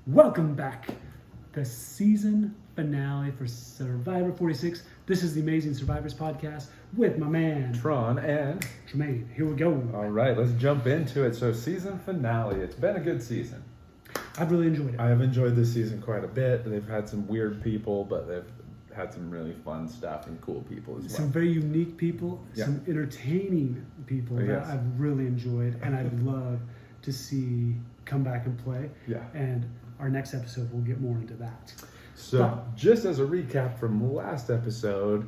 Welcome back. The season finale for Survivor 46. This is the Amazing Survivors podcast with my man Tron and Tremaine. Here we go. all right, let's jump into it. So season finale. It's been a good season. I've really enjoyed it. I have enjoyed this season quite a bit. They've had some weird people, but they've had some really fun stuff and cool people as well. Some very unique people, Yeah. some entertaining people that Yes. I've really enjoyed and I'd love to see come back and play. Yeah. And our next episode, we'll get more into that. So just as a recap from last episode,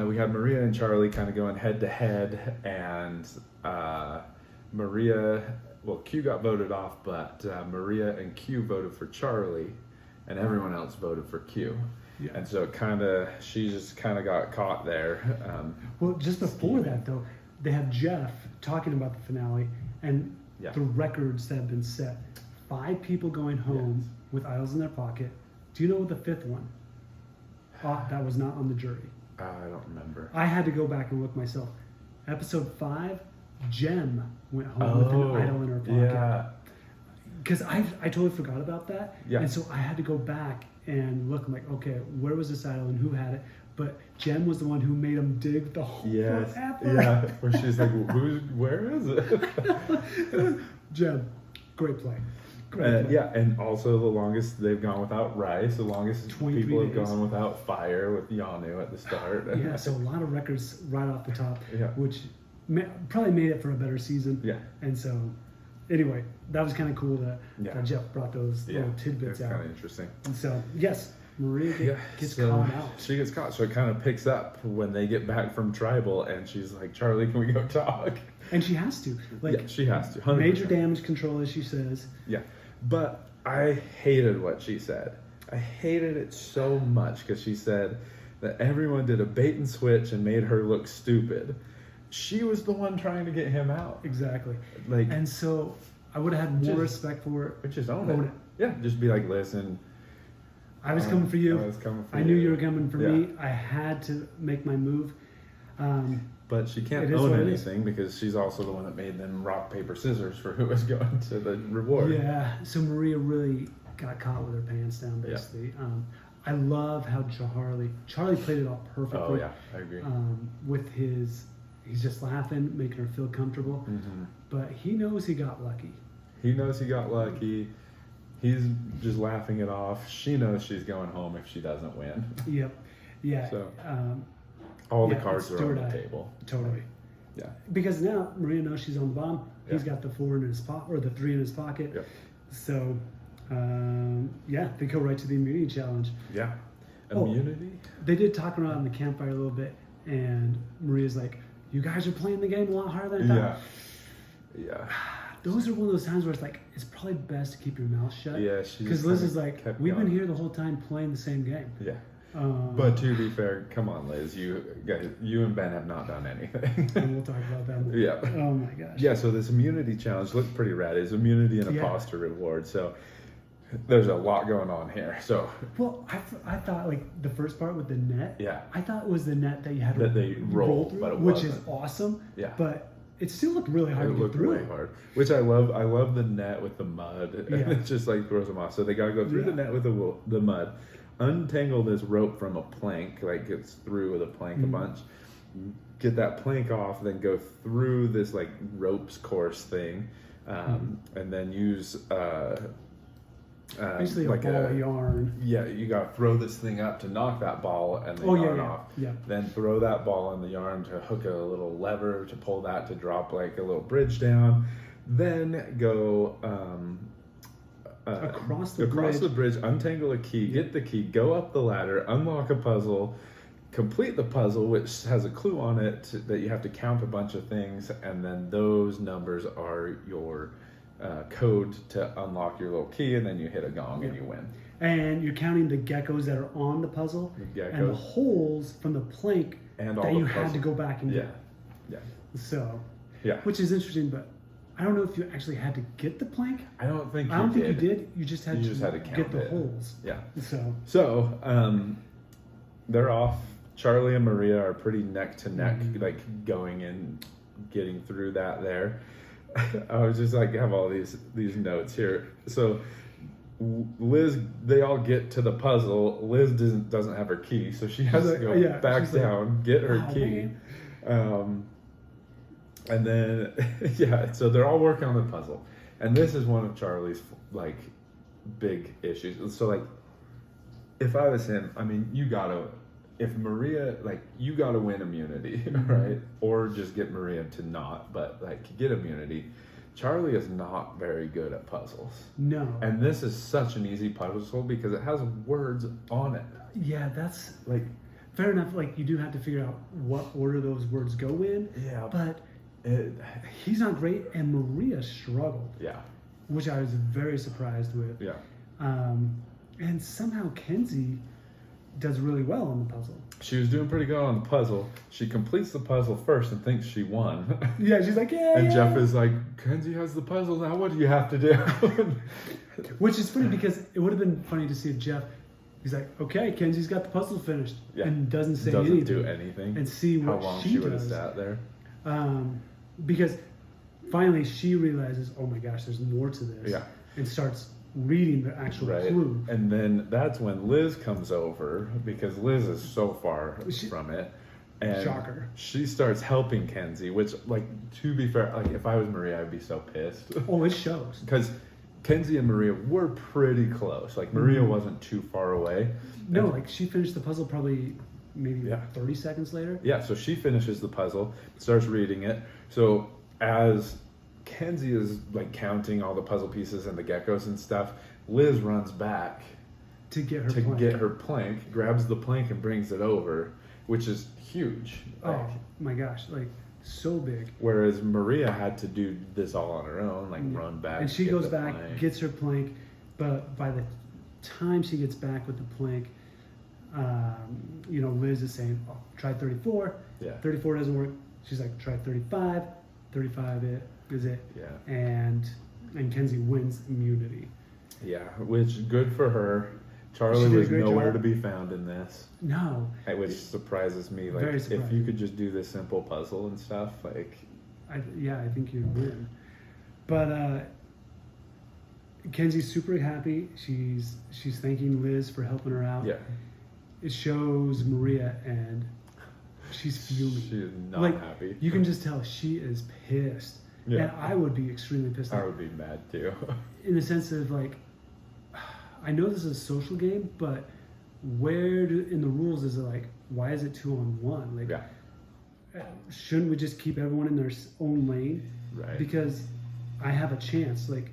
we had Maria and Charlie kind of going head to head, and Q got voted off, but Maria and Q voted for Charlie, and everyone else voted for Q. Yeah. And so she just kind of got caught there. Well, just before that, though, they have Jeff talking about the finale and Yeah. the records that have been set. 5 people going home Yes. with idols in their pocket. Do you know the 5th one? That was not on the jury. I don't remember. I had to go back and look myself. Episode 5, Jem went home with an idol in her pocket. Yeah. Because I totally forgot about that. Yeah. And so I had to go back and look. I'm like, okay, where was this idol and who had it? But Jem was the one who made him dig the hole Yes. forever. Yeah. Where she's like, where is it? Jem, great play. Great play. Yeah, and also the longest they've gone without rice, the longest 23 people have days. gone without fire with Yanu at the start. Yeah, so a lot of records right off the top, Yeah. which probably made it for a better season. Yeah. And so, anyway, that was kind of cool that Yeah. Jeff brought those Yeah, little tidbits it's out. kind of interesting. And so, yes, Maria gets so caught out. She gets caught, so it kind of picks up when they get back from tribal, and she's like, "Charlie, can we go talk?" And she has to. Like, Yeah, she has to. 100%. major damage control, as she says. Yeah, but I hated what she said. I hated it so much because she said that everyone did a bait and switch and made her look stupid. She was the one trying to get him out. Exactly. Like, And so, I would have had more Just- respect for her. but just own Own it. it. Yeah, just be like, listen. I was coming for you. I was coming for I you. knew you were coming for Yeah. me. I had to make my move. But she can't It is own what it is. anything because she's also the one that made them rock, paper, scissors for who was going to the reward. Yeah, so Maria really got caught with her pants down, Yeah. basically. I love how Charlie played it all perfectly. Oh, yeah, I agree. With he's just laughing, making her feel comfortable. Mhm. But he knows he got lucky. He knows he got lucky. He's just laughing it off. She knows she's going home if she doesn't win. Yep. Yeah. So, All the yeah, cards it's are on do or the die. table. Totally. Yeah. Because now Maria knows she's on the bottom. He's Yeah. got the 4 in his pocket, or the 3 in his pocket. Yep. So, they go right to the immunity challenge. Yeah. Oh. Immunity? They did talk around the campfire a little bit, and Maria's like, "You guys are playing the game a lot harder than I thought." Yeah. Yeah. Those are one of those times where it's like, it's probably best to keep your mouth shut. Yeah, she Because just Liz kinda is like, kept we've been going. here the whole time playing the same game. Yeah. Um, But to be fair, come on, Liz. You and Ben have not done anything. and we'll talk about that more. Yeah. Oh my gosh. Yeah, so this immunity challenge looked pretty rad. It's immunity and Yeah. imposter reward. So there's a lot going on here. So Well, I thought like the first part with the net. Yeah. I thought it was the net that you had to That they roll rolled, through, but it which is wasn't. awesome. Yeah. But it still looked really hard it to get looked through. really hard, which I love. I love the net with the mud. Yeah. It just like throws them off. So they got to go through the Yeah. net with the mud, untangle this rope from a plank, like gets through with a plank Mm-hmm. a bunch, get that plank off, then go through this like ropes course thing, and then use Basically like a ball of yarn. Yeah, you got to throw this thing up to knock that ball and the Oh, yeah, yarn yeah, off. yeah. Then throw that ball in the yarn to hook a little lever to pull that to drop like a little bridge down. Then go Across the bridge, untangle a key, get the key, go up the ladder, unlock a puzzle, complete the puzzle, which has a clue on it that you have to count a bunch of things, and then those numbers are your code to unlock your little key, and then you hit a gong and you win. And you're counting the geckos that are on the puzzle The and the geckos. holes from the plank And all that the you had to puzzle. go back and Yeah, get. yeah, So, yeah. which is interesting, but I don't know if you actually had to get the plank. I don't think I don't think you did. You just had, You to, just had to count get the it. holes. Yeah. So, They're off. Charlie and Maria are pretty neck to neck, Mhm. like going and getting through that there. I was just like have all these notes here. So Liz, they all get to the puzzle. Liz doesn't have her key, so she has to go back down, get her key. And then, so they're all working on the puzzle. And this is one of Charlie's, like, big issues. So, like, if I was him, I mean, if Maria, like, you gotta win immunity, right? Or just get Maria to not, but, like, get immunity. Charlie is not very good at puzzles. No. And this is such an easy puzzle because it has words on it. Yeah, that's, like, fair enough. Like, you do have to figure out what order those words go in. Yeah. But he's not great, and Maria struggled. Yeah. Which I was very surprised with. Yeah. And somehow Kenzie does really well on the puzzle. She was doing pretty good on the puzzle. She completes the puzzle first and thinks she won. Yeah, she's like, yeah. And Jeff is like, Kenzie has the puzzle now. What do you have to do? Which is funny because it would have been funny to see if Jeff, he's like, okay, Kenzie's got the puzzle finished, and doesn't say anything. Doesn't do anything. And see what how long she would have sat there. Because finally she realizes, oh my gosh, there's more to this. Yeah. And starts reading the actual clue. And then that's when Liz comes over because Liz is so far from it. And shocker. She starts helping Kenzie, which, like, to be fair, like, if I was Maria, I'd be so pissed. Oh, it shows. Because Kenzie and Maria were pretty close. Like, Maria wasn't too far away. No, like, she finished the puzzle probably maybe 30 seconds later. Yeah, so she finishes the puzzle, starts reading it. So as Kenzie is, like, counting all the puzzle pieces and the geckos and stuff, Liz runs back to get her plank, grabs the plank and brings it over, which is huge. Oh my gosh, like, so big. Whereas Maria had to do this all on her own, like run back. And she goes back, gets her plank, but by the time she gets back with the plank, Liz is saying, oh, try 34. Yeah. 34 doesn't work. She's like, try 35. 35 is it. Yeah. And Kenzie wins immunity. Yeah, which good for her. Charlie was nowhere to be found in this. No. Which surprises me. Like, if you could just do this simple puzzle and stuff, like... I think you'd win. But Kenzie's super happy. She's thanking Liz for helping her out. Yeah. It shows Maria, and she's fuming. She is not happy. You can just tell she is pissed. Yeah. And I would be extremely pissed. I would be mad too. In the sense of, like, I know this is a social game, but in the rules is it, like, why is it 2-on-1? Like, shouldn't we just keep everyone in their own lane? Right. Because I have a chance. Like,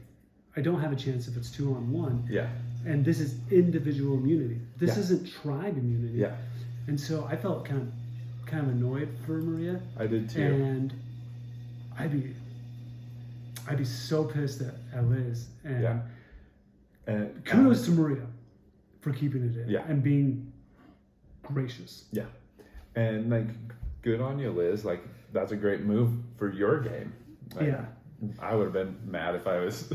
I don't have a chance if it's 2-on-1. Yeah. And this is individual immunity. This isn't tribe immunity. Yeah. And so I felt kind of annoyed for Maria. I did too. And I'd be so pissed at Liz. And kudos to Maria for keeping it in and being gracious. Yeah. And, like, good on you, Liz. Like, that's a great move for your game. Like, yeah. I would have been mad if I was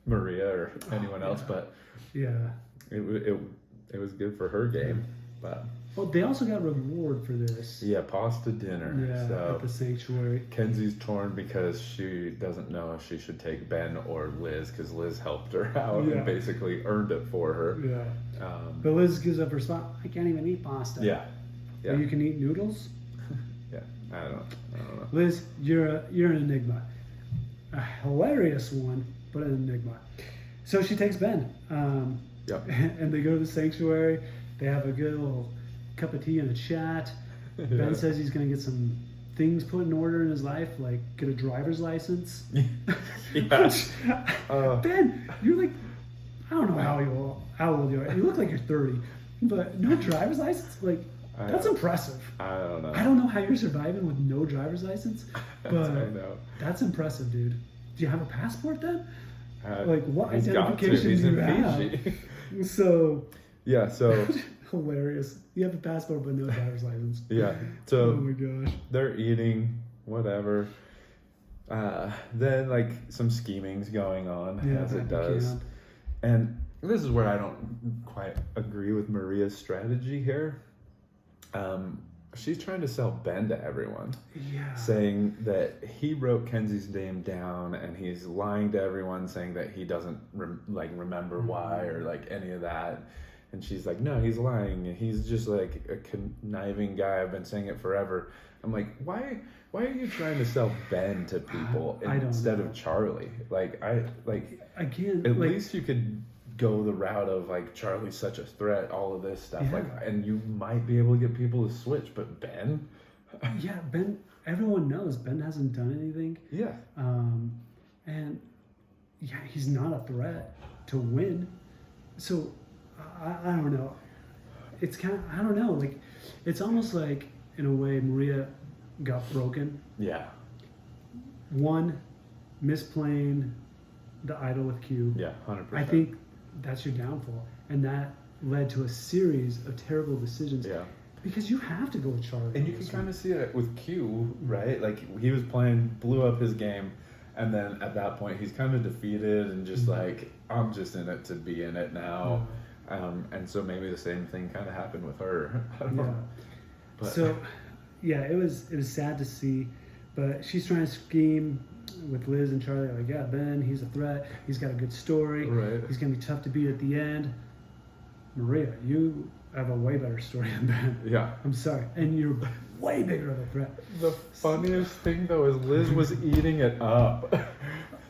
Maria or anyone else, but it was good for her game. But well, they also got reward for this. Yeah, pasta dinner. Yeah, so at the sanctuary. Kenzie's torn because she doesn't know if she should take Ben or Liz because Liz helped her out and basically earned it for her. Yeah. But Liz gives up her spot. I can't even eat pasta. Yeah. Yeah. Or you can eat noodles. Yeah. I don't know. Liz, you're an enigma. A hilarious one, but an enigma. So she takes Ben. Yep. And they go to the sanctuary. They have a good little cup of tea and a chat. Ben says he's going to get some things put in order in his life, like get a driver's license. Ben, you're like, I don't know how old you are. You look like you're 30, but no driver's license? Like, that's impressive. I don't know. I don't know how you're surviving with no driver's license, but I know. That's impressive, dude. Do you have a passport then? Like, what identification do you have? So... Yeah, so... Hilarious. You have a passport but no driver's license. Yeah, so... Oh my gosh. They're eating, whatever. Then, like, some scheming's going on, as it does. And this is where I don't quite agree with Maria's strategy here. she's trying to sell Ben to everyone. Yeah. Saying that he wrote Kenzie's name down and he's lying to everyone, saying that he doesn't remember why or like any of that. And she's like, no, he's lying. He's just like a conniving guy. I've been saying it forever. I'm like, why are you trying to sell Ben to people instead of Charlie? At least you could go the route of like, Charlie's such a threat, all of this stuff, and you might be able to get people to switch, but Ben? Yeah, Ben, everyone knows Ben hasn't done anything. Yeah. And yeah, he's not a threat to win. So I don't know. It's kind of, I don't know, like, it's almost like, in a way, Maria got broken. Yeah. One, misplaying the idol with Q. Yeah, 100%. I think that's your downfall. And that led to a series of terrible decisions. Yeah. Because you have to go with Charlie. And you can kind of see it with Q, right? Like, he was blew up his game, and then at that point, he's kind of defeated and just like, I'm just in it to be in it now. And so maybe the same thing kind of happened with her. I don't know. But. So, yeah, it was sad to see, but she's trying to scheme with Liz and Charlie. Like, yeah, Ben, he's a threat. He's got a good story. Right. He's gonna be tough to beat at the end. Maria, you have a way better story than Ben. Yeah. I'm sorry, and you're way bigger of a threat. The funniest thing though is Liz was eating it up.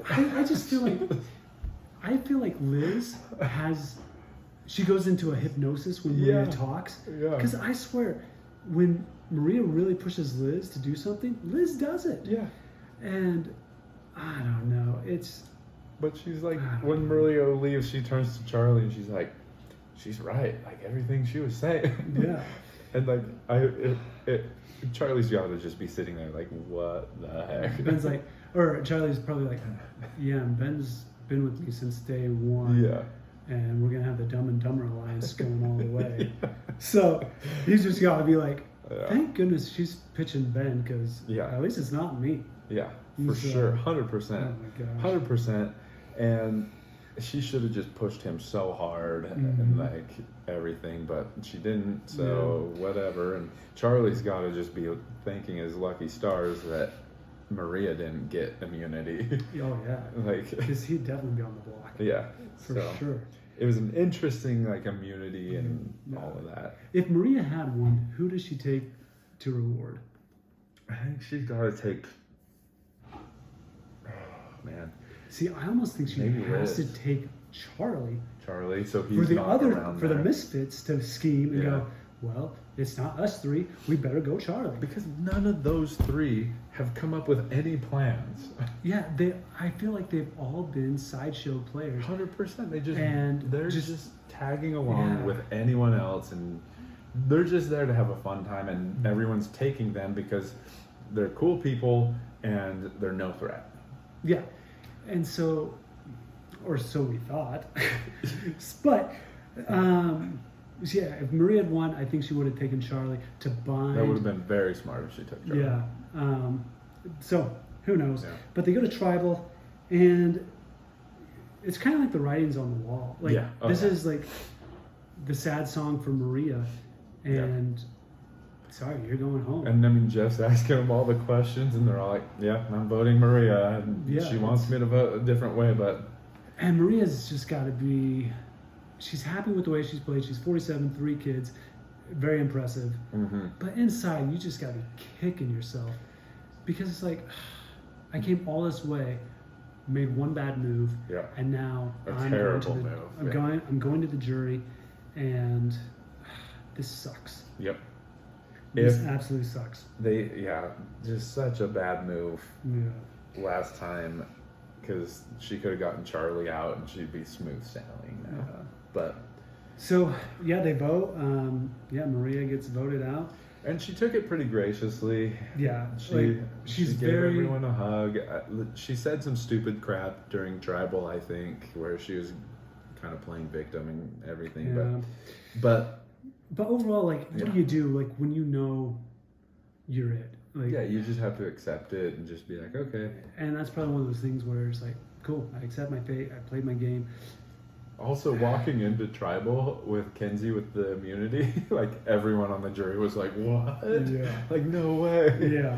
I just feel like Liz she goes into a hypnosis when Maria talks. Yeah. Because I swear, when Maria really pushes Liz to do something, Liz does it. Yeah. And I don't know. But she's like, when Maria leaves, she turns to Charlie and she's like, she's right. Like, everything she was saying. Yeah. And like, Charlie's got to just be sitting there like, what the heck? Ben's like, or Charlie's probably like, yeah, Ben's been with me since day one. Yeah. And we're going to have the Dumb and Dumber alliance going all the way. Yeah. So he's just got to be like, thank goodness she's pitching Ben, because at least it's not me. Yeah, for sure. 100%. Oh my gosh. 100%. And she should have just pushed him so hard and like everything, but she didn't, so whatever. And Charlie's got to just be thanking his lucky stars that Maria didn't get immunity. Oh, yeah. Like, because he'd definitely be on the block. Yeah. For sure. It was an interesting, like, immunity and all of that. If Maria had one, who does she take to reward? I think she's got to take... Oh, man. See, I almost think she has to take Charlie. Charlie, so he's not around for the misfits to scheme and go, well, it's not us three. We better go Charlie. Because none of those three have come up with any plans. Yeah, I feel like they've all been sideshow players. 100%. They're just tagging along with anyone else, and they're just there to have a fun time, and everyone's taking them because they're cool people and they're no threat. Yeah, and so, or so we thought. But yeah, if Maria had won, I think she would have taken Charlie to bind. That would have been very smart if she took Charlie. Yeah. So who knows? Yeah. But they go to tribal, and it's kind of like the writings on the wall. Like this is like the sad song for Maria, and sorry, you're going home. And I mean, Jeff's asking them all the questions, and they're all like, "Yeah, I'm voting Maria." And she wants me to vote a different way, but and Maria's just got to be. She's happy with the way she's played. She's 47, 3 kids, very impressive. Mm-hmm. But inside, you just got to be kicking yourself, because it's like, I came all this way, made one bad move, and now I'm going to the jury, and this sucks. Yep. This absolutely sucks. Just such a bad move last time, because she could have gotten Charlie out and she'd be smooth sailing now. But so they vote. Maria gets voted out, and she took it pretty graciously. Yeah, she gave everyone a hug. She said some stupid crap during tribal, I think, where she was kind of playing victim and everything. Yeah. But overall, like, what do you do, like, when you know you're it? Like, you just have to accept it and just be like, okay. And that's probably one of those things where it's like, cool, I accept my fate. I played my game. Also, walking into tribal with Kenzie with the immunity, like everyone on the jury was like, "What? Yeah. Like, no way." Yeah,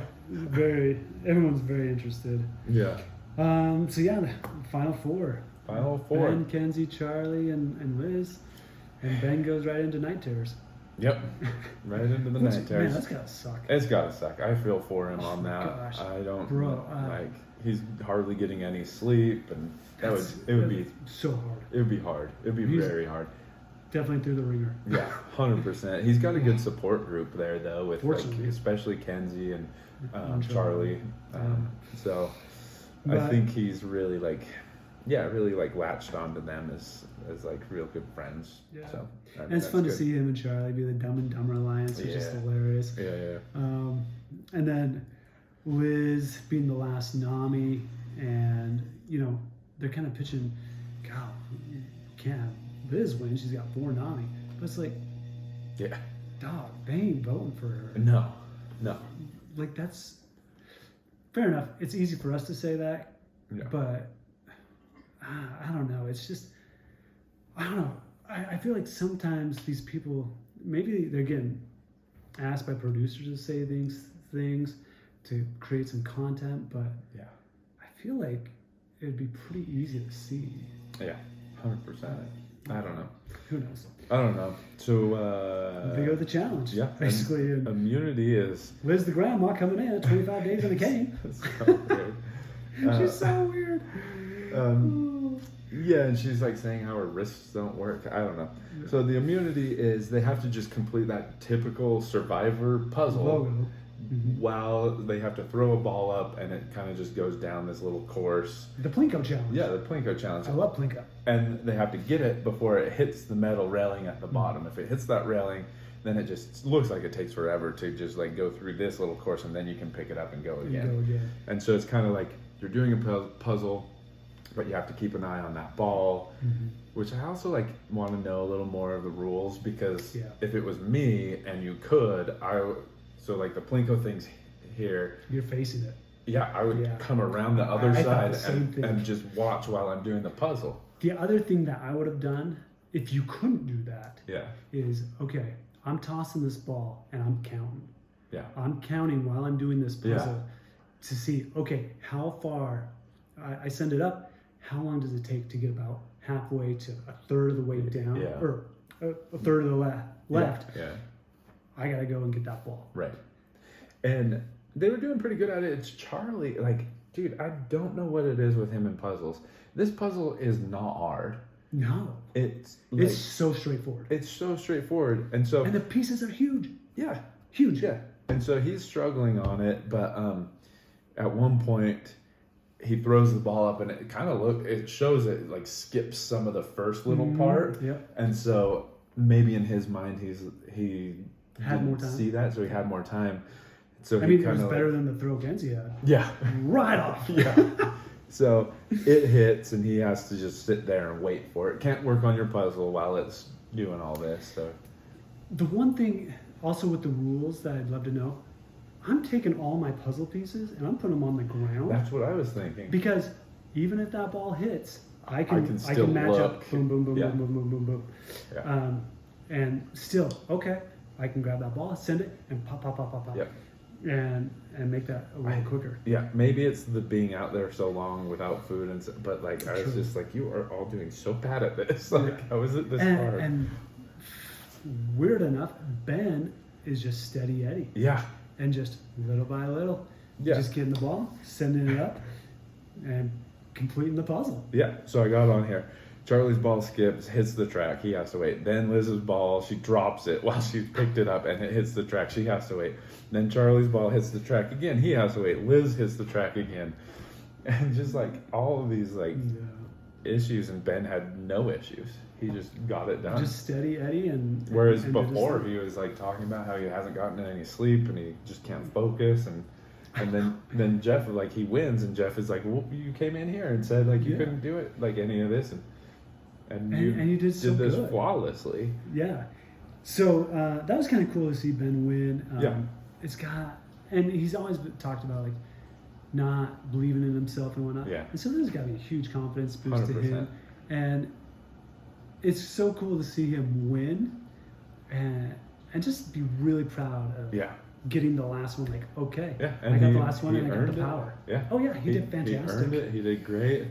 everyone's very interested. Yeah. So yeah, the final four. Final four. Ben, Kenzie, Charlie, and Liz, and Ben goes right into night terrors. Yep. Right into the night Man, terrors. that's gotta suck. It's gotta suck. I feel for him on that. Gosh. I don't Bro, like he's hardly getting any sleep, and it would be so hard. It would be hard. It would be very hard. Definitely through the ringer. Yeah, 100%. He's got a good support group there though, with like, Fortunately. especially Kenzie and Charlie. Charlie. So I think he's really really latched onto them as like real good friends. Yeah. So and it's fun to see him and Charlie be the Dumb and Dumber Alliance, which is hilarious. Yeah. And then Liz being the last Nami, and they're kind of pitching, God, you can't have Liz win. She's got 4 Nami, but it's like, dog, they ain't voting for her. No. Like, that's fair enough. It's easy for us to say that, but I don't know. It's just, I don't know. I feel like sometimes these people, maybe they're getting asked by producers to say things to create some content, but I feel like it'd be pretty easy to see. Yeah, 100%. I don't know. Who knows? I don't know. So they go the challenge. Yeah, basically. Immunity is Liz the grandma coming in 25 days in a cane. so weird. She's so weird. Yeah, and she's like saying how her wrists don't work. I don't know. Yeah. So the immunity is they have to just complete that typical Survivor puzzle. Logo. While they have to throw a ball up, and it kind of just goes down this little course. The Plinko challenge. Yeah, the Plinko challenge. I love Plinko. And they have to get it before it hits the metal railing at the bottom. If it hits that railing, then it just looks like it takes forever to just like go through this little course, and then you can pick it up and go again. And so it's kind of like you're doing a puzzle, but you have to keep an eye on that ball, which I also like want to know a little more of the rules, because if it was me and you could, so like the Plinko thing's here. You're facing it. Yeah, I would come around the other side and just watch while I'm doing the puzzle. The other thing that I would have done, if you couldn't do that, is, okay, I'm tossing this ball and I'm counting. Yeah. I'm counting while I'm doing this puzzle to see, okay, how far I send it up, how long does it take to get about halfway to a third of the way down, or a third of the left. Yeah. I gotta go and get that ball. Right. And they were doing pretty good at it. It's Charlie. Like, dude, I don't know what it is with him in puzzles. This puzzle is not hard. No. It's so straightforward. It's so straightforward. And the pieces are huge. Yeah. Huge. Yeah. And so he's struggling on it, but at one point he throws the ball up and it shows it like skips some of the first little part. Yeah. And so maybe in his mind he had more time. See that, so he had more time. So it was better than the throw Kenzie had. Yeah. Right off. Yeah. So it hits and he has to just sit there and wait for it. Can't work on your puzzle while it's doing all this. So the one thing also with the rules that I'd love to know, I'm taking all my puzzle pieces and I'm putting them on the ground. That's what I was thinking. Because even if that ball hits, I can match up. Boom, boom, boom, boom, boom, boom, boom, boom. Yeah. And still, okay, I can grab that ball, send it, and pop, pop, pop, pop, pop. Yep. And make that a little quicker. Yeah, maybe it's the being out there so long without food, but like I was just like, you are all doing so bad at this. Like, how is it this hard? And weird enough, Ben is just steady Eddie. Yeah. And just little by little, just getting the ball, sending it up, and completing the puzzle. Yeah. So I got on here. Charlie's ball skips, hits the track. He has to wait. Then Liz's ball, she drops it while she picked it up, and it hits the track. She has to wait. Then Charlie's ball hits the track again. He has to wait. Liz hits the track again, and just like all of these issues, and Ben had no issues. He just got it done. Just steady Eddie, and whereas before he was like talking about how he hasn't gotten any sleep and he just can't focus, and then Jeff, like, he wins, and Jeff is like, well, you came in here and said like you couldn't do it, like any of this, and you did so this good. flawlessly. Yeah. So that was kind of cool to see Ben win. It's got, and he's always talked about like not believing in himself and whatnot. Yeah. And so there's got to be a huge confidence boost 100%. To him. And it's so cool to see him win, and just be really proud of getting the last one. Like, okay, and I got the last one and I got the it. power. Yeah. Oh yeah, he did fantastic. He earned it. He did great.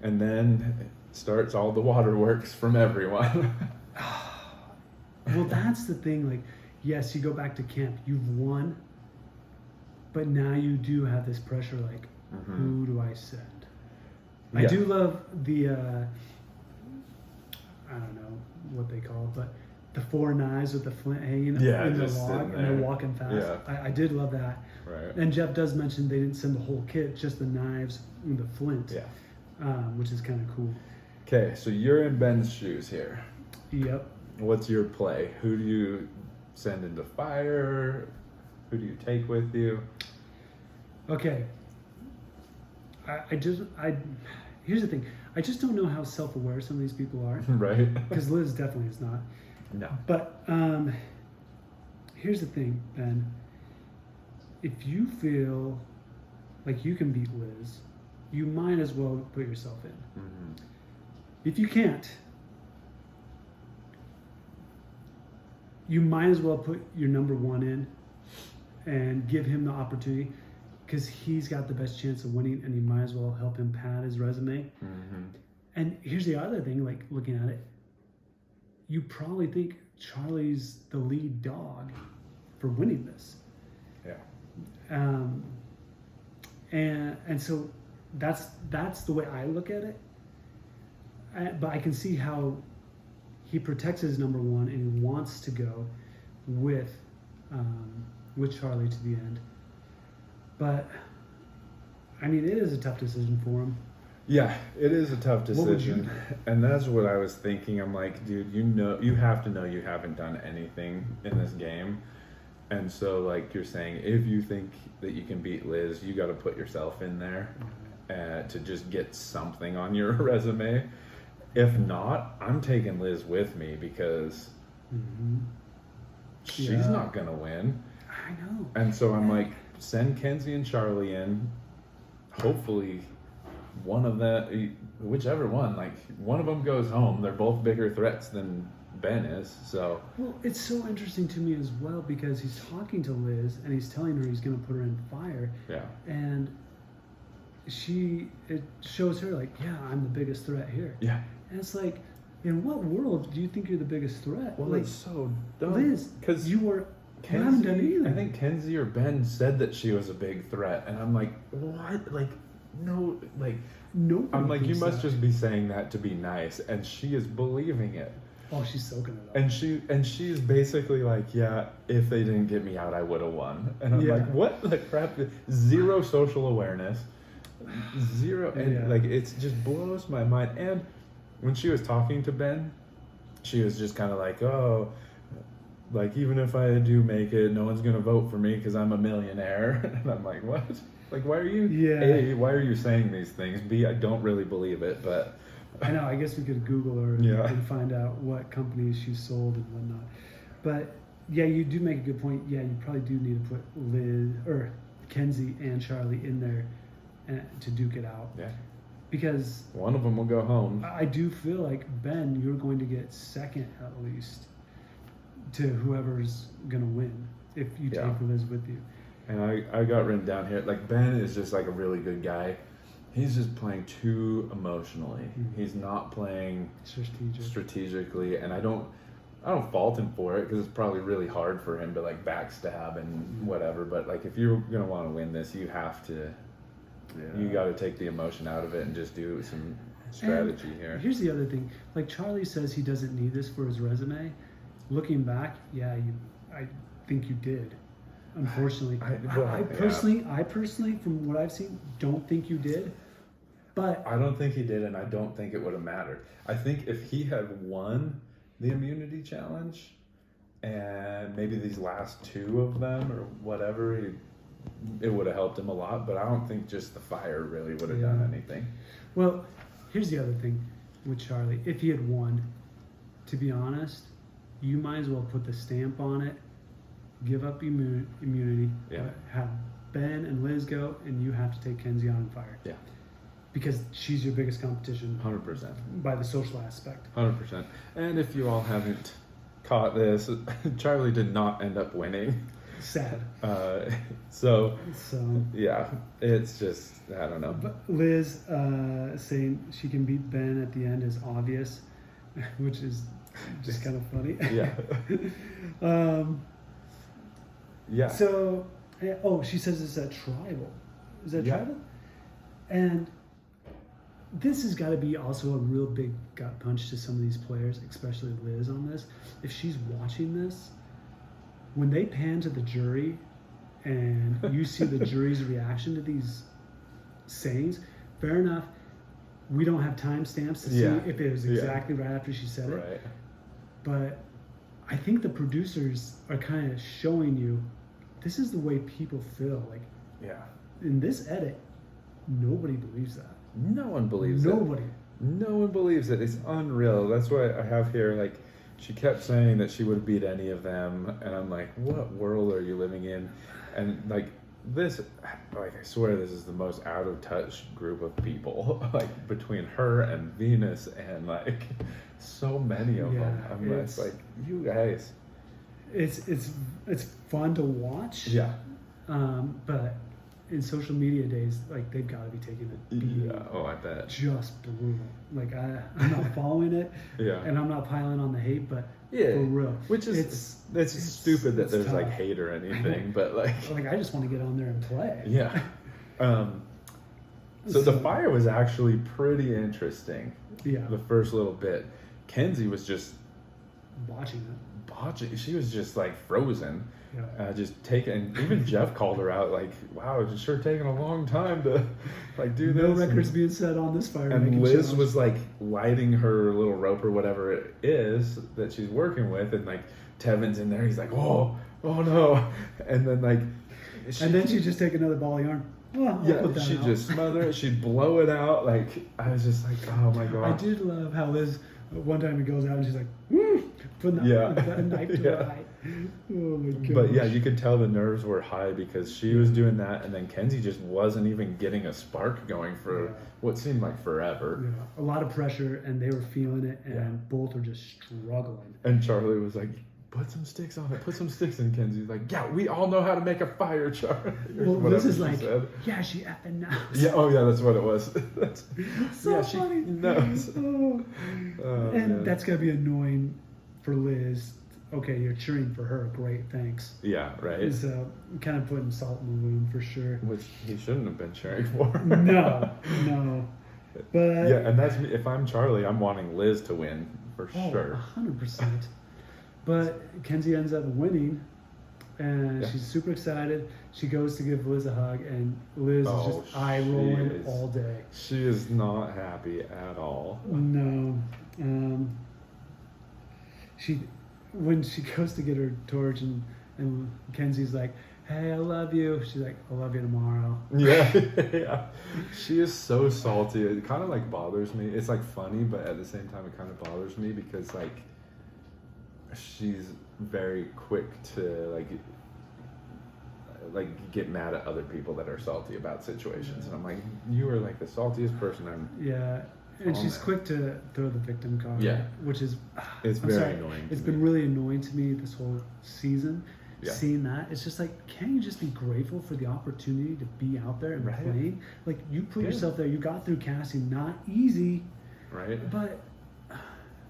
And then starts all the waterworks from everyone. Well, that's the thing. Like, yes, you go back to camp. You've won, but now you do have this pressure. Like, who do I send? I do love the, I don't know what they call it, but the 4 knives with the flint hanging in the log and they're walking fast. Yeah. I did love that. Right. And Jeff does mention they didn't send the whole kit, just the knives and the flint, which is kind of cool. Okay, so you're in Ben's shoes here. Yep. What's your play? Who do you send into fire? Who do you take with you? Okay. Here's the thing. I just don't know how self-aware some of these people are. Right. Because Liz definitely is not. No. But here's the thing, Ben. If you feel like you can beat Liz, you might as well put yourself in. Mm-hmm. If you can't, you might as well put your number 1 in and give him the opportunity, because he's got the best chance of winning, and you might as well help him pad his resume. Mm-hmm. And here's the other thing, like looking at it, you probably think Charlie's the lead dog for winning this. Yeah. And so that's the way I look at it. But I can see how he protects his number 1 and he wants to go with Charlie to the end. But I mean, it is a tough decision for him. Yeah, it is a tough decision. What would you do? And that's what I was thinking. I'm like, dude, you have to know you haven't done anything in this game. And so, like you're saying, if you think that you can beat Liz, you got to put yourself in there to just get something on your resume. If not, I'm taking Liz with me, because she's not going to win. I know. And so I'm like, send Kenzie and Charlie in. Hopefully one of them, whichever one, like one of them goes home. They're both bigger threats than Ben is. So, well, it's so interesting to me as well, because he's talking to Liz and he's telling her he's going to put her in fire. Yeah. And it shows her like, yeah, I'm the biggest threat here. Yeah. And it's like, in what world do you think you're the biggest threat? Well, like, it's so dumb. Liz, because you haven't done anything. I think Kenzie or Ben said that she was a big threat, and I'm like, what? Like, no, like, no. I'm like, you must just be saying that to be nice, and she is believing it. Oh, she's soaking it up. And she's basically like, yeah, if they didn't get me out, I would have won. And I'm like, what the crap? Zero social awareness, zero, and like, it just blows my mind. And when she was talking to Ben, she was just kind of like, oh, like, even if I do make it, no one's gonna vote for me because I'm a millionaire. And I'm like, what? Like, why are you? A, why are you saying these things? B, I don't really believe it, but. I know. I guess we could Google her and find out what companies she sold and whatnot. But yeah, you do make a good point. Yeah, you probably do need to put Liz or Kenzie and Charlie in there to duke it out. Yeah. Because one of them will go home. I do feel like, Ben, you're going to get second at least to whoever's going to win if you take Liz with you. And I got written down here, like, Ben is just like a really good guy. He's just playing too emotionally. Mm-hmm. He's not playing strategically, and I don't fault him for it, because it's probably really hard for him to like backstab and whatever. But like, if you're gonna want to win this, you have to. You got to take the emotion out of it and just do some strategy here. Here's the other thing. Like, Charlie says he doesn't need this for his resume. Looking back, I think you did. Unfortunately, I personally, from what I've seen, don't think you did. But I don't think he did, and I don't think it would have mattered. I think if he had won the immunity challenge, and maybe these last 2 of them or whatever, it would have helped him a lot. But I don't think just the fire really would have done anything. Well, here's the other thing with Charlie. If he had won, to be honest, you might as well put the stamp on it. Give up immunity. Have Ben and Liz go, and you have to take Kenzie on fire. Yeah. because she's your biggest competition 100%. by the social aspect. 100%. And if you all haven't caught this, Charlie did not end up winning. Sad. So yeah, it's just, I don't know. But Liz saying she can beat Ben at the end is obvious, which is just kind of funny. Yeah. Yeah. So, she says it's at Tribal. Is that Tribal? And this has got to be also a real big gut punch to some of these players, especially Liz on this. If she's watching this, when they pan to the jury and you see the jury's reaction to these sayings, fair enough, we don't have timestamps to see if it was exactly right after she said it. But I think the producers are kind of showing you this is the way people feel. Like, in this edit, nobody believes that. No one believes Nobody. No one believes it. It's unreal. That's why I have here, like, she kept saying that she would beat any of them, and I'm like, what world are you living in? And like this, like, I swear this is the most out of touch group of people, like between her and Venus and like so many of them. I'm just like, you guys. It's fun to watch. Yeah. But in social media days, like, they've got to be taking it. Yeah. Oh, I bet. Just brutal. Like, I'm not following it. And I'm not piling on the hate, but for real. Which is it's stupid that there's tough. Like hate or anything, but like I just want to get on there and play. Yeah. So the fire was actually pretty interesting. Yeah. The first little bit, Kenzie was just watching it. She was just like frozen. Yeah. Just taking. Even Jeff called her out, like, "Wow, it's sure taking a long time to like do this." No records being set on this fire. And Liz was like lighting her little rope or whatever it is that she's working with, and like Tevin's in there. He's like, "Oh no!" And then like, then she'd just take another ball of yarn. She'd just smother it. She'd blow it out. Like, I was just like, "Oh my god!" I did love how Liz. One time it goes out and she's like, putting that knife to her eye. Oh my god. But yeah, you could tell the nerves were high because she was doing that, and then Kenzie just wasn't even getting a spark going for what seemed like forever. Yeah. A lot of pressure, and they were feeling it, and both were just struggling. And Charlie was like, "Put some sticks on it. Put some sticks in." Kenzie's like, "Yeah, we all know how to make a fire, Charlie." Well, this is like, yeah, she effing knows. Yeah, oh yeah, that's what it was. So funny. She knows. And that's gotta be annoying for Liz. Okay, you're cheering for her. Great, thanks. Yeah, right. So kind of putting salt in the wound for sure. Which he shouldn't have been cheering for. No. But yeah, and that's me. If I'm Charlie, I'm wanting Liz to win for sure. 100%. But Kenzie ends up winning, and she's super excited. She goes to give Liz a hug, and Liz is just eye rolling all day. She is not happy at all. No. When she goes to get her torch, and Kenzie's like, "Hey, I love you." She's like, "I'll love you tomorrow." Yeah. She is so salty. It kind of like bothers me. It's like funny, but at the same time, it kind of bothers me because like she's very quick to like get mad at other people that are salty about situations, and I'm like, you are like the saltiest person and she's quick to throw the victim card, which is annoying. It's been really annoying to me this whole season. Seeing that, it's just like, can't you just be grateful for the opportunity to be out there and playing? Like, you put yourself there, you got through casting, not easy, right? But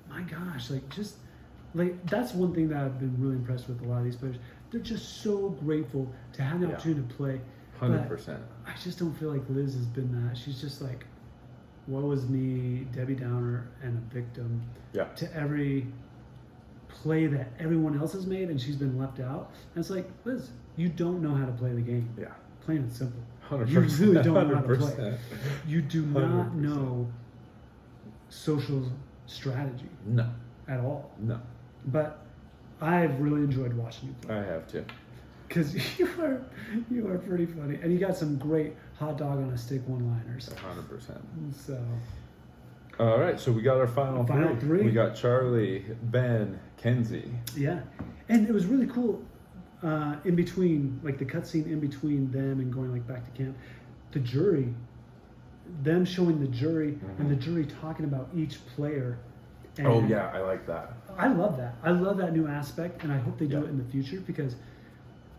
my gosh, like that's one thing that I've been really impressed with a lot of these players. They're just so grateful to have the opportunity to play. 100%. I just don't feel like Liz has been that. She's just like, woe is me, Debbie Downer, and a victim to every play that everyone else has made, and she's been left out. And it's like, Liz, you don't know how to play the game. Yeah. Plain and simple. 100%. You really don't know how to 100%. play. You do not know social strategy. No. At all. No. But I've really enjoyed watching you play. I have too. Because you are pretty funny. And you got some great hot dog on a stick one-liners. 100%. So. All right, so we got our final three. We got Charlie, Ben, Kenzie. Yeah. And it was really cool in between, like the cutscene in between them and going like back to camp. The jury them showing the jury and the jury talking about each player. And oh yeah, I like that. I love that. I love that new aspect, and I hope they do it in the future because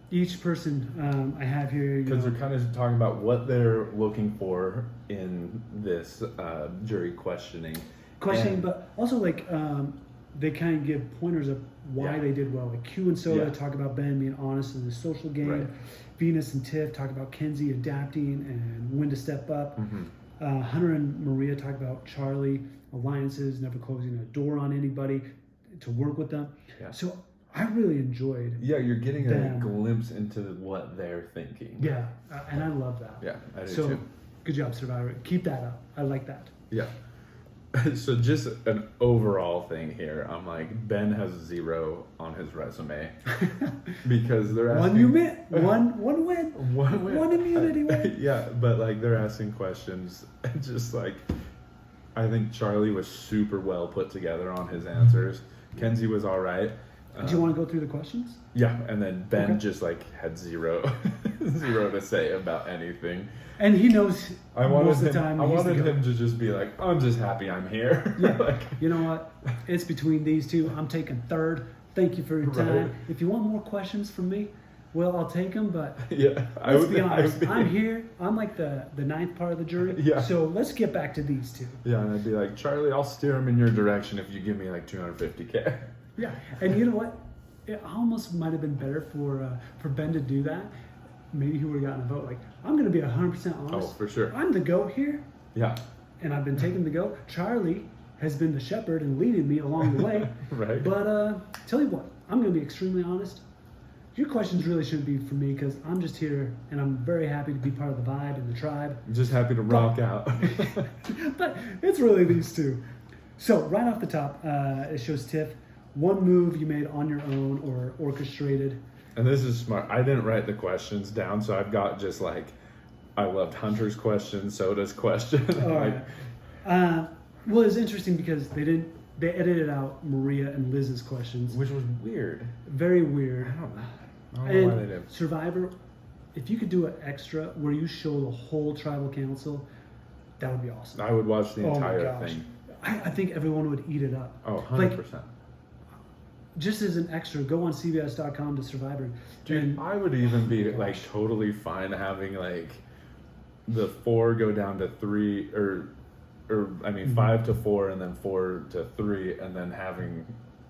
each person I have here, because they're kind of talking about what they're looking for in this jury questioning, but also like they kind of give pointers of why they did well. Like Q and Soda talk about Ben being honest in the social game. Right. Venus and Tiff talk about Kenzie adapting and when to step up. Hunter and Maria talk about Charlie alliances, never closing a door on anybody to work with them. Yeah. So I really enjoyed. Yeah, you're getting them. a glimpse into what they're thinking. Yeah, and I love that. Yeah, I do so, too. Good job, Survivor. Keep that up. I like that. Yeah. So just an overall thing here. I'm like, Ben has 0 on his resume because they're asking one win, one win, one immunity win. Yeah, but like they're asking questions, and just like I think Charlie was super well put together on his answers. Kenzie was all right. Do you want to go through the questions? Yeah, and then Ben just like had 0 to say about anything. And he knows I wanted most of the time. I wanted him to just be like, I'm just happy I'm here. Yeah. Like, you know what? It's between these two. I'm taking third. Thank you for your time. Right. If you want more questions from me, well, I'll take them. But yeah, let's be honest. I'm here. I'm like the ninth part of the jury. Yeah. So let's get back to these two. Yeah, and I'd be like, Charlie, I'll steer him in your direction if you give me like $250K. Yeah, and you know what? It almost might have been better for Ben to do that. Maybe he would have gotten a vote. Like, I'm going to be 100% honest. Oh, for sure. I'm the goat here, Yeah. and I've been taking the goat. Charlie has been the shepherd and leading me along the way. Right. But tell you what, I'm going to be extremely honest. Your questions really shouldn't be for me because I'm just here, and I'm very happy to be part of the vibe and the tribe. I'm just happy to rock out. But it's really these two. So right off the top, it shows Tiff. One move you made on your own or orchestrated. And this is smart. I didn't write the questions down, so I've got just like, I loved Hunter's question, Soda's question. Well, it's interesting because they edited out Maria and Liz's questions. Which was weird. Very weird. I don't know why they did. Survivor, if you could do an extra where you show the whole tribal council, that would be awesome. I would watch the Oh my entire gosh. thing. I think everyone would eat it up. Oh, 100%. Just as an extra, go on CBS.com to Survivor. Dude, And I would even be like totally fine having like the 4 go down to 3 or I mean 5 to 4 and then 4 to 3 and then having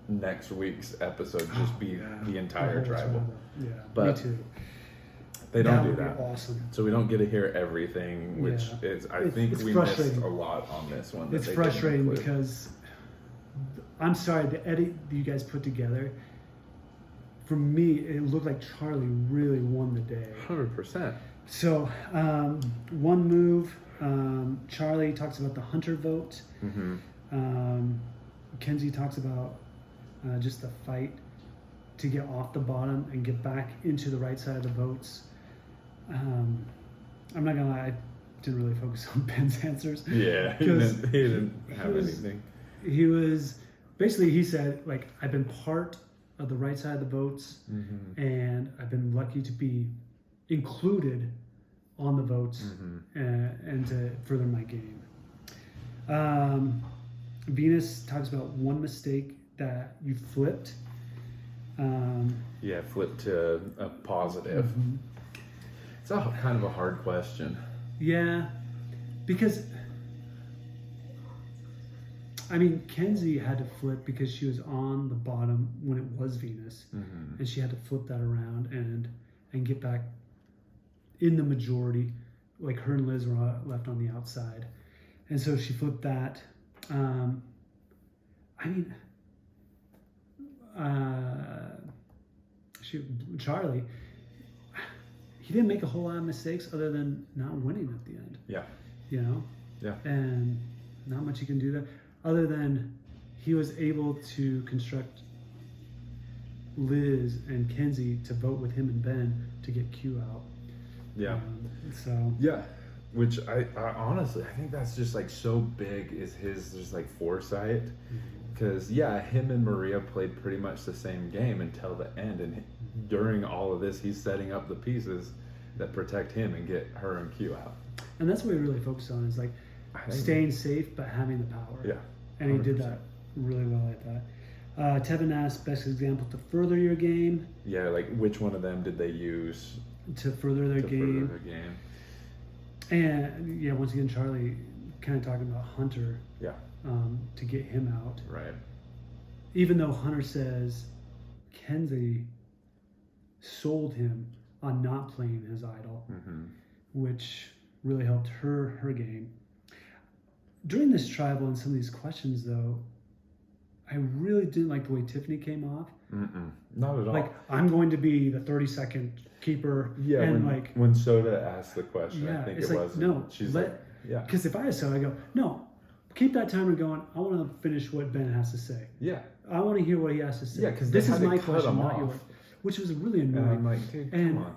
next week's episode just be the entire whole tribal. Yeah, But me too. They don't do would be that. awesome. So we don't get to hear everything, which is I think it's we missed frustrating. a lot on this one. It's frustrating because I'm sorry, the edit that you guys put together, for me, it looked like Charlie really won the day. 100%. So, one move, Charlie talks about the Hunter vote. Mm-hmm. Kenzie talks about just the fight to get off the bottom and get back into the right side of the votes. I'm not gonna lie, I didn't really focus on Ben's answers. Yeah, he didn't have anything. He was basically, he said, like, I've been part of the right side of the votes, and I've been lucky to be included on the votes and to further my game. Venus talks about one mistake that you flipped. Flip to a positive. It's kind of a hard question. Yeah, because I mean, Kenzie had to flip because she was on the bottom when it was Venus, and she had to flip that around and get back in the majority. Like her and Liz were left on the outside, and so she flipped that. Charlie, he didn't make a whole lot of mistakes other than not winning at the end. Yeah. You know? Yeah. And not much he can do there, other than he was able to construct Liz and Kenzie to vote with him and Ben to get Q out. Yeah. So. Yeah. Which I honestly, I think that's just like so big is his just like foresight. Because, him and Maria played pretty much the same game until the end. And during all of this, he's setting up the pieces that protect him and get her and Q out. And that's what we really focus on is like staying safe but having the power. Yeah. And he did that really well at that. Tevin asked, best example to further your game. Yeah, like which one of them did they use to further their game? And yeah, once again, Charlie kind of talking about Hunter. Yeah. To get him out. Right. Even though Hunter says Kenzie sold him on not playing his idol, which really helped her game. During this tribal and some of these questions, though, I really didn't like the way Tiffany came off. Not at all. Like, I'm going to be the 30-second keeper. Yeah, and when Soda asked the question, I think it like, was. No, she's like, yeah. Because if I was Soda, I go, no, keep that timer going. I want to finish what Ben has to say. Yeah. I want to hear what he has to say. Yeah, because this is my question, not yours. Which was really annoying. And I'm like, dude, come on.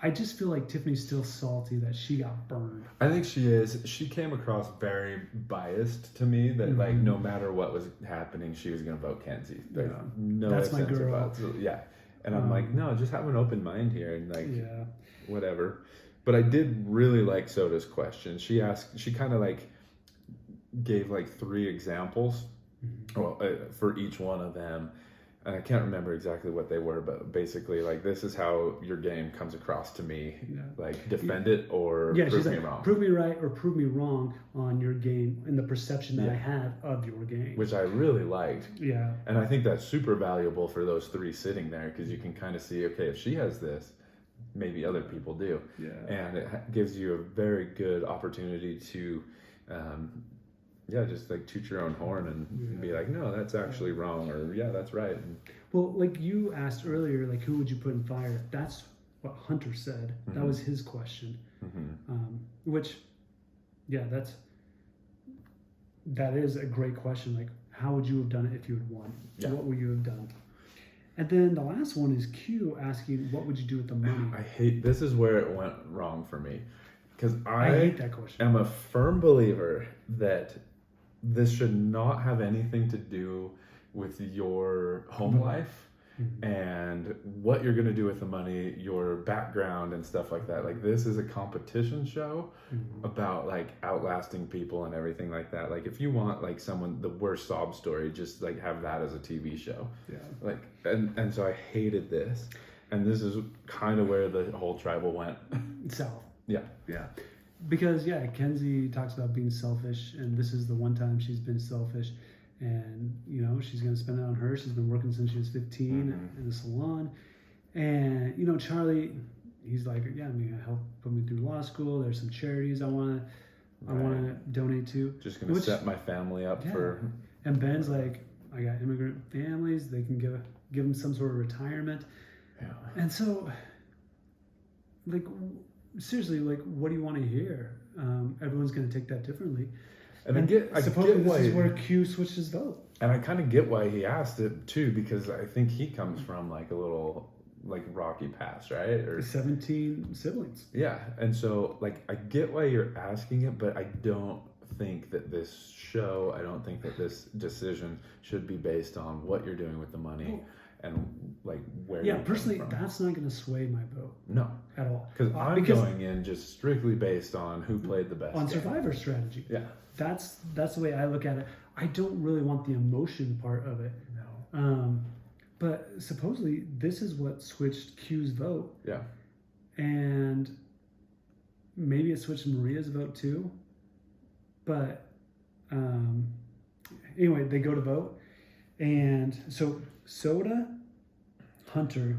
I just feel like Tiffany's still salty that she got burned. I think she is. She came across very biased to me that like no matter what was happening, she was going to vote Kenzie. There's no That's my girl. Yeah. And I'm like, no, just have an open mind here and like whatever. But I did really like Soda's question. She kind of like gave like 3 examples for each one of them. And I can't remember exactly what they were, but basically, like, this is how your game comes across to me. Yeah. Like, defend it or prove me wrong. Prove me right or prove me wrong on your game and the perception that I have of your game. Which I really liked. Yeah. And I think that's super valuable for those 3 sitting there because you can kind of see, okay, if she has this, maybe other people do. Yeah. And it gives you a very good opportunity to just like toot your own horn and be like, no, that's actually wrong, or that's right. And, well, like you asked earlier, like who would you put in fire? That's what Hunter said. That was his question. Which, that is a great question. Like, how would you have done it if you had won? Yeah. What would you have done? And then the last one is Q asking, what would you do with the money? This is where it went wrong for me. Because I hate that question. am a firm believer that this should not have anything to do with your home life and what you're going to do with the money, your background and stuff like that. Like, this is a competition show about like outlasting people and everything like that. Like, if you want like the worst sob story, just like have that as a TV show. Yeah. Like, and so I hated this. And this is kind of where the whole tribal went south. Yeah. Yeah. Because, Kenzie talks about being selfish, and this is the one time she's been selfish. And, she's going to spend it on her. She's been working since she was 15 in the salon. And, Charlie, he's like, help put me through law school. There's some charities I want to donate to. Just going to set my family up for... And Ben's like, I got immigrant families. They can give them some sort of retirement. Yeah. And so, like... seriously, like, what do you want to hear? Everyone's going to take that differently. And I get why this is where Q switched his vote. And I kind of get why he asked it too, because I think he comes from like a little like rocky past, right? Or 17 siblings. Yeah, and so like I get why you're asking it, but I don't think that this show, I don't think that this decision should be based on what you're doing with the money. And like where you're personally, that's not going to sway my vote. No, at all. Because going in just strictly based on who played the best on Survivor strategy. Yeah, that's the way I look at it. I don't really want the emotion part of it. No. But supposedly this is what switched Q's vote. Yeah. And maybe it switched Maria's vote too. But anyway, they go to vote, and so Soda, Hunter,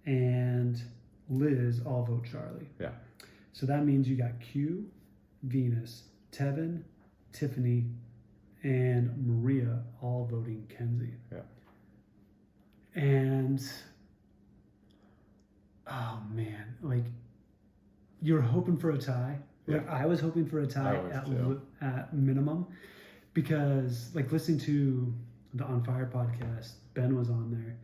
and Liz all vote Charlie. Yeah. So that means you got Q, Venus, Tevin, Tiffany, and Maria all voting Kenzie. Yeah. And oh man, like you're hoping for a tie. Like I was hoping for a tie at minimum, because like listening to the On Fire podcast, Ben was on there,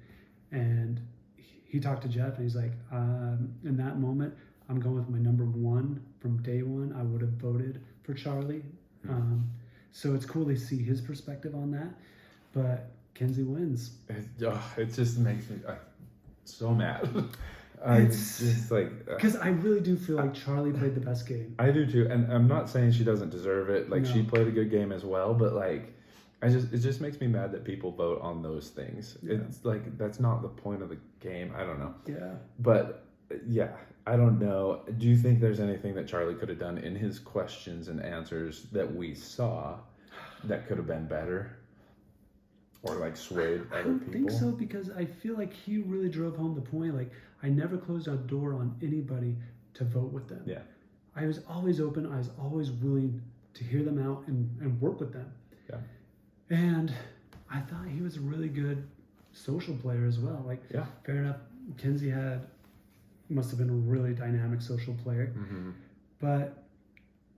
and he talked to Jeff, and he's like, in that moment, I'm going with my number one from day one. I would have voted for Charlie. So it's cool to see his perspective on that. But Kenzie wins. It just makes me so mad. It's just like because I really do feel like Charlie played the best game. I do too, and I'm not saying she doesn't deserve it. Like, No. she played a good game as well, but like, it just makes me mad that people vote on those things. Yeah. It's like, that's not the point of the game. I don't know. Yeah. But yeah, I don't know. Do you think there's anything that Charlie could have done in his questions and answers that we saw that could have been better? Or like swayed other people? I don't think so, because I feel like he really drove home the point. Like, I never closed a door on anybody to vote with them. Yeah. I was always open. I was always willing to hear them out and work with them. Yeah. And I thought he was a really good social player as well. Like, Yeah. fair enough, Kenzie must have been a really dynamic social player. Mm-hmm. But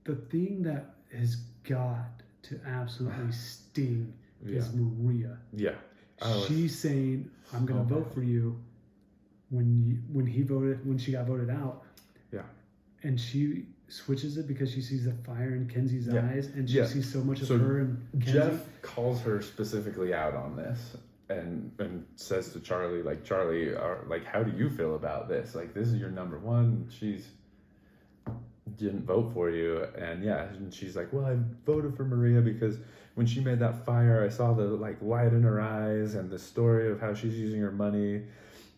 the thing that has got to absolutely sting is Maria. Yeah. She's saying, "I'm going to vote for you." When she got voted out. Yeah. And she switches it because she sees the fire in Kenzie's eyes, and she sees so much of So her and Kenzie. Jeff calls her specifically out on this and says to Charlie, like, Charlie, like, how do you feel about this? Like, this is your number one. She's didn't vote for you. And she's like, well, I voted for Maria because when she made that fire, I saw the like light in her eyes and the story of how she's using her money.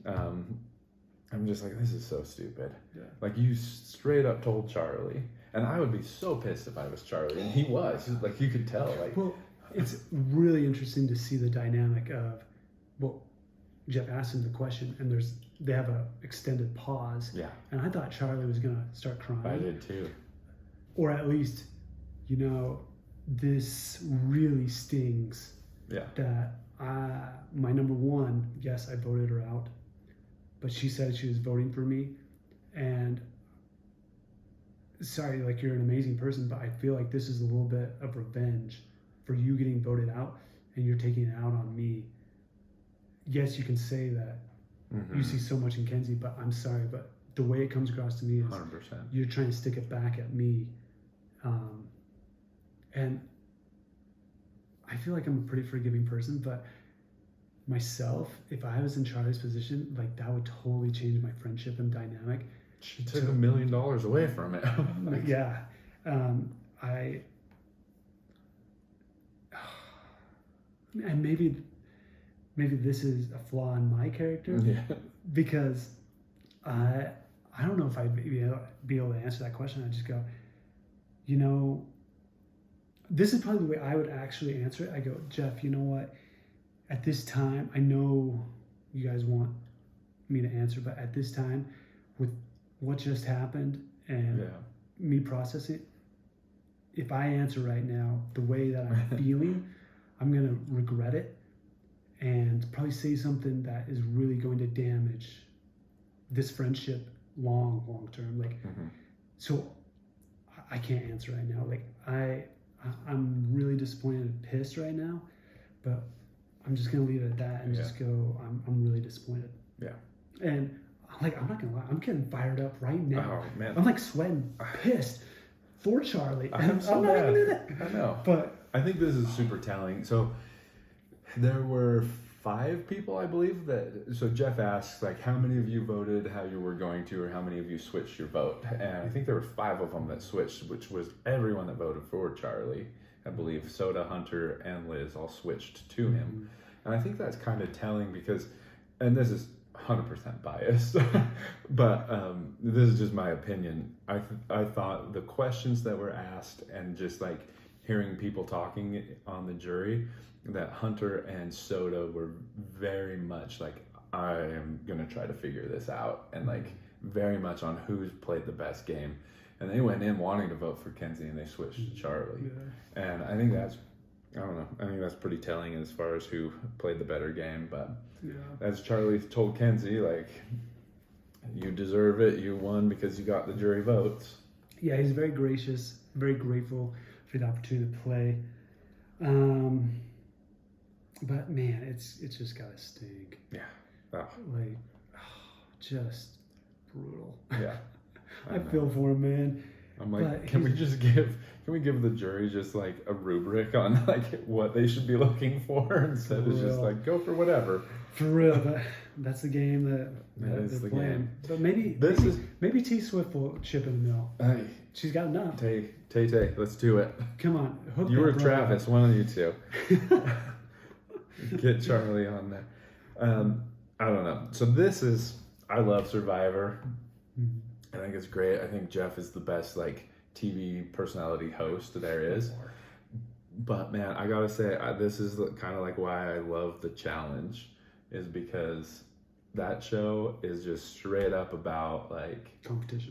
I'm just like, this is so stupid. Yeah. Like, you straight up told Charlie, and I would be so pissed if I was Charlie, and he was. Like, you could tell. Like, well, it's really interesting to see the dynamic of, well, Jeff asked him the question, and they have a extended pause. Yeah. And I thought Charlie was gonna start crying. I did too. Or at least, this really stings. Yeah. That my number one, yes, I voted her out, but she said she was voting for me, and sorry, like, you're an amazing person, but I feel like this is a little bit of revenge for you getting voted out, and you're taking it out on me. Yes, you can say that you see so much in Kenzie, but I'm sorry, but the way it comes across to me is 100%. You're trying to stick it back at me, and I feel like I'm a pretty forgiving person, but myself, if I was in Charlie's position, like, that would totally change my friendship and dynamic. She took $1 million away from it. Like, yeah. And maybe this is a flaw in my character. Yeah. Because I don't know if I'd be able to answer that question. I'd just go, this is probably the way I would actually answer it. I go, Jeff, you know what? At this time, I know you guys want me to answer, but at this time, with what just happened and me processing, if I answer right now the way that I'm feeling, I'm going to regret it and probably say something that is really going to damage this friendship long term. Like, so I can't answer right now. Like, I'm really disappointed and pissed right now, but I'm just gonna leave it at that and just go, I'm really disappointed. Yeah. And like, I'm not gonna lie, I'm getting fired up right now. Oh man. I'm like sweating, pissed for Charlie. I'm so mad. I know. But I think this is super telling. So there were 5 people, I believe, so Jeff asks, like, how many of you voted how you were going to, or how many of you switched your vote? And I think there were 5 of them that switched, which was everyone that voted for Charlie. I believe Soda, Hunter, and Liz all switched to him. And I think that's kind of telling because, and this is 100% biased, but this is just my opinion. I thought the questions that were asked and just like hearing people talking on the jury, that Hunter and Soda were very much like, I am going to try to figure this out, and like very much on who's played the best game. And they went in wanting to vote for Kenzie, and they switched to Charlie. Yeah. And I think that's, I don't know, I think that's pretty telling as far as who played the better game. But as Charlie told Kenzie, like, you deserve it. You won because you got the jury votes. Yeah, he's very gracious, very grateful for the opportunity to play. But man, it's just gotta stink. Yeah. Oh. Like, just brutal. Yeah. I feel for him, man. I'm like, can we give the jury just like a rubric on like what they should be looking for instead of just like go for whatever. For real, that's the game that they're playing. But maybe T Swift will chip in the middle. Hey, she's got enough. Tay, let's do it. Come on, hook you or brother. Travis, one of you two. Get Charlie on there. I don't know. So I love Survivor. Mm-hmm. I think it's great. I think Jeff is the best like TV personality host there is. But man, I gotta say, this is kind of like why I love The Challenge, is because that show is just straight up about like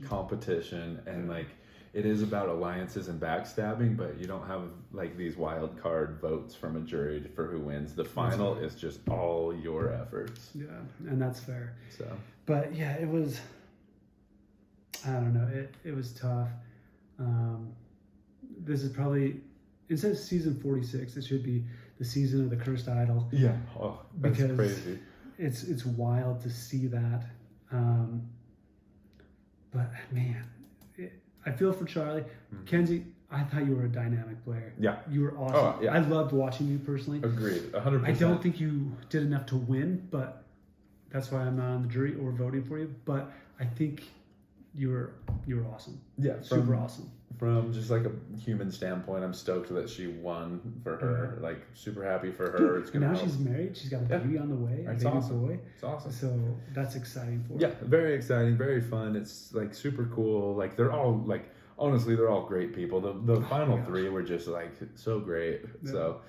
competition and like it is about alliances and backstabbing, but you don't have like these wild card votes from a jury for who wins. The final is just all your efforts. Yeah, and that's fair. So, but yeah, it was. I don't know. It was tough. This is probably, instead of season 46, it should be the season of the cursed idol. Yeah. Oh, that's crazy. It's wild to see that. But man, I feel for Charlie. Mm-hmm. Kenzie, I thought you were a dynamic player. Yeah. You were awesome. Oh, yeah. I loved watching you personally. Agreed. 100%. I don't think you did enough to win, but that's why I'm not on the jury or voting for you. But I think you were awesome. Yeah. Super awesome. From just like a human standpoint, I'm stoked that she won for her. Yeah. Like super happy for her. Dude, now she's married. She's got a baby on the way. It's awesome. Boy. It's awesome. So that's exciting for her. Yeah, very exciting, very fun. It's like super cool. Like they're all like, honestly, they're all great people. The final three were just like so great. Yeah. So,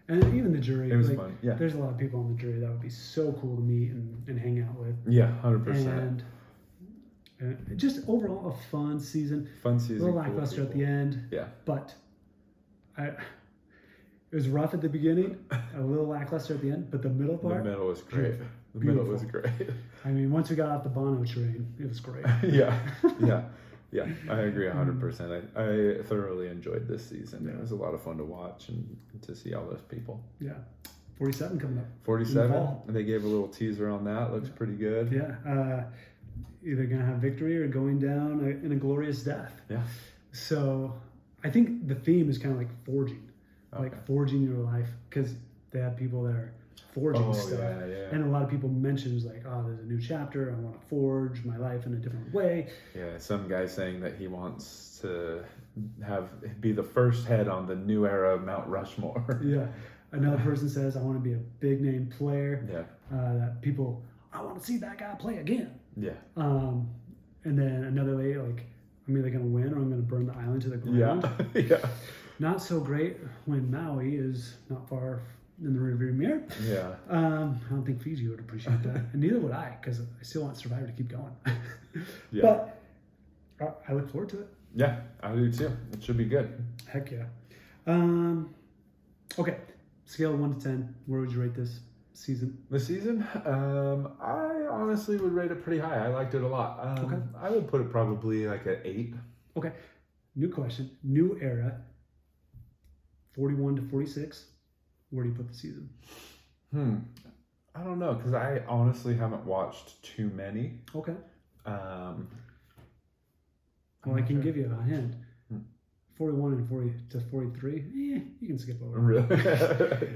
and even the jury. It was fun. Yeah. There's a lot of people on the jury that would be so cool to meet and hang out with. Yeah, 100%. And just overall a fun season. A little lackluster at the end. Yeah. But it was rough at the beginning, a little lackluster at the end, but the middle part. The middle was great. The middle was great. I mean, once we got off the Bono train, it was great. Yeah. I agree 100%. I thoroughly enjoyed this season. It was a lot of fun to watch and to see all those people. Yeah. 47 coming up. 47. They gave a little teaser on that. Looks pretty good. Yeah. Either going to have victory or going down in a glorious death. Yeah. So I think the theme is kind of like forging. Like forging your life, because they have people that are forging stuff. Yeah. And a lot of people mentions like, oh, there's a new chapter. I want to forge my life in a different way. Yeah, some guy saying that he wants to be the first head on the new era of Mount Rushmore. Yeah. Another person says, I want to be a big name player. Yeah. That people, I want to see that guy play again. Yeah. And then another lady like, I'm either going to win or I'm going to burn the island to the ground. Yeah. Not so great when Maui is not far in the rearview mirror. Yeah. I don't think Fiji would appreciate that. And neither would I, because I still want Survivor to keep going. Yeah. But I look forward to it. Yeah, I do too. It should be good. Heck yeah. Okay. Scale of 1 to 10. Where would you rate this season? The season? I honestly would rate it pretty high. I liked it a lot. Okay. I would put it probably like an 8. Okay. New question. New era. 41 to 46. Where do you put the season? I don't know, because I honestly haven't watched too many. Okay. Well, I can give you a hint. 41 and 40 to 43. You can skip over. Really?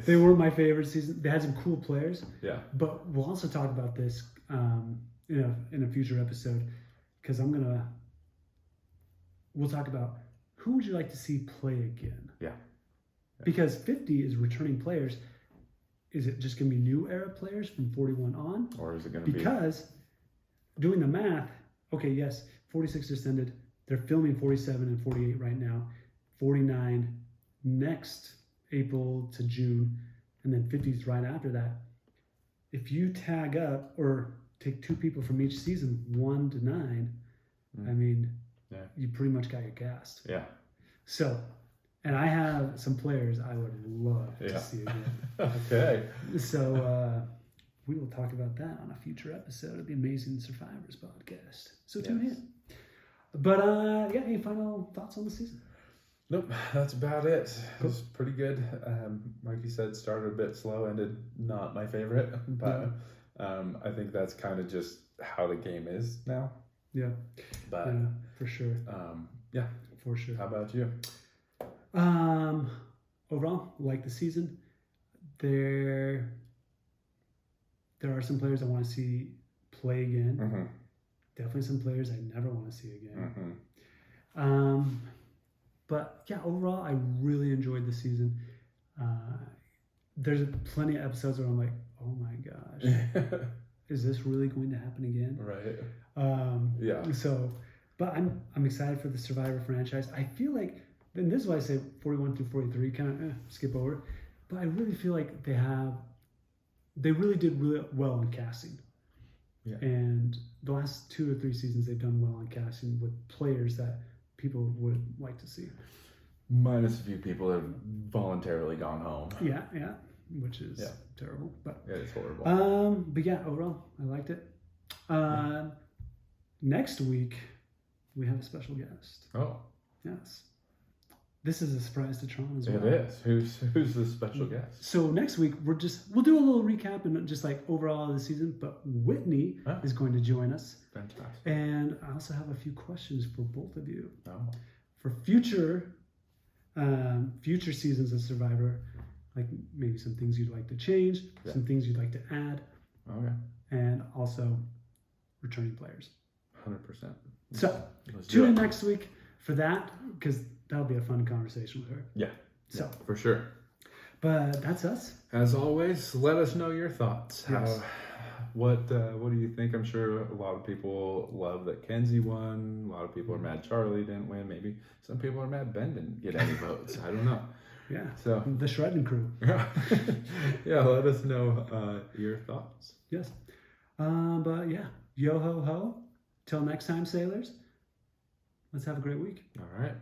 They were my favorite season. They had some cool players. Yeah. But we'll also talk about this in a future episode, because we'll talk about who would you like to see play again. Yeah. Because 50 is returning players. Is it just going to be new era players from 41 on? Or is it going to be... Because doing the math, okay, yes, 46 just ended. They're filming 47 and 48 right now. 49 next April to June. And then 50 is right after that. If you tag up or take 2 people from each season, 1 to 9, I mean, you pretty much got your cast. Yeah. So... And I have some players I would love to see again. Okay. So we will talk about that on a future episode of the Amazing Survivors podcast. So tune in. But any final thoughts on the season? Nope, that's about it. It was pretty good. Like you said, started a bit slow, ended not my favorite. But I think that's kind of just how the game is now. Yeah. But for sure. Yeah. For sure. How about you? Overall, like the season. There are some players I want to see play again. Mm-hmm. Definitely some players I never want to see again. Mm-hmm. But yeah, overall, I really enjoyed the season. There's plenty of episodes where I'm like, oh my gosh, is this really going to happen again? Right. Yeah. So, but I'm excited for the Survivor franchise. I feel like, and this is why I say 41 through 43, kind of skip over. But I really feel like they really did really well on casting. Yeah. And the last 2 or 3 seasons, they've done well on casting with players that people would like to see. Minus a few people that have voluntarily gone home. Yeah, which is terrible. But yeah, it's horrible. But yeah, overall, I liked it. Next week, we have a special guest. Oh. Yes. This is a surprise to Tron as well. It is. Who's the special guest? So next week we'll do a little recap and just like overall of the season. But Whitney is going to join us. Fantastic. And I also have a few questions for both of you. Oh. For future seasons of Survivor, like maybe some things you'd like to change, some things you'd like to add. Okay. And also returning players. 100%. So tune in next week for that, because that'll be a fun conversation with her. Yeah. So yeah, for sure. But that's us. As always, let us know your thoughts. Yes. What do you think? I'm sure a lot of people love that Kenzie won. A lot of people are mad Charlie didn't win. Maybe some people are mad Ben didn't get any votes. I don't know. Yeah. So the shredding crew. Yeah. Let us know your thoughts. Yes. But yeah, yo ho ho. Till next time, sailors. Let's have a great week. All right.